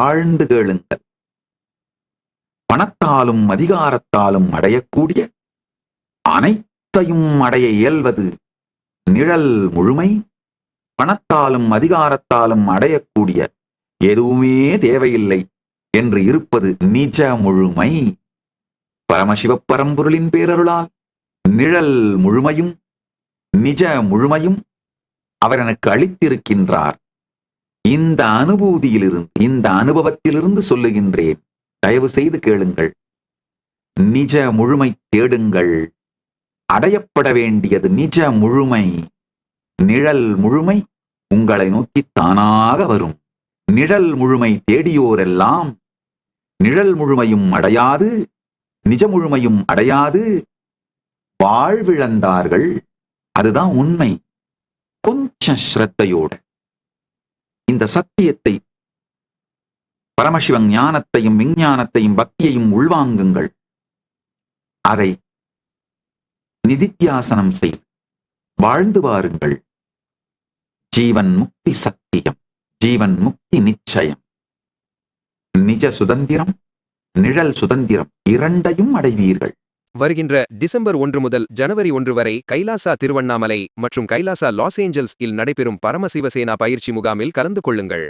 ஆழ்ந்து கேளுங்கள். பணத்தாலும் அதிகாரத்தாலும் அடையக்கூடிய அனைத்தையும் அடைய இயல்வது நிழல் முழுமை. பணத்தாலும் அதிகாரத்தாலும் அடையக்கூடிய எதுவுமே தேவையில்லை என்று இருப்பது நிஜ முழுமை. பரமசிவ பரம்பொருளின் பேரருளால் நிழல் முழுமையும் நிஜ முழுமையும் அவர் எனக்கு அளித்திருக்கின்றார். இந்த அனுபூதியிலிருந்து, இந்த அனுபவத்திலிருந்து சொல்லுகின்றேன். தயவு செய்து கேளுங்கள். நிஜ முழுமை தேடுங்கள். அடையப்பட வேண்டியது நிஜ முழுமை. நிழல் முழுமை உங்களை நோக்கி தானாக வரும். நிழல் முழுமை தேடியோரெல்லாம் நிழல் முழுமையும் அடையாது, நிஜ முழுமையும் அடையாது வாழ்விழந்தார்கள். அதுதான் உண்மை. கொஞ்சம் ஸ்ரத்தையோட இந்த சத்தியத்தை, பரமசிவன் ஞானத்தையும் விஞ்ஞானத்தையும் பக்தியையும் உள்வாங்குங்கள். அதை நிதித்தியாசனம் செய்து வாழ்ந்து வாருங்கள். ஜீவன் முக்தி சத்தியம், ஜீவன் முக்தி நிச்சயம். நிஜ சுதந்திரம், நிழல் சுதந்திரம் இரண்டையும் அடைவீர்கள். வருகின்ற டிசம்பர் 1 முதல் ஜனவரி 1 வரை கைலாசா திருவண்ணாமலை மற்றும் கைலாசா லாஸ் ஏஞ்சல்ஸ் இல் நடைபெறும் பரமசிவசேனா பயிற்சி முகாமில் கலந்து கொள்ளுங்கள்.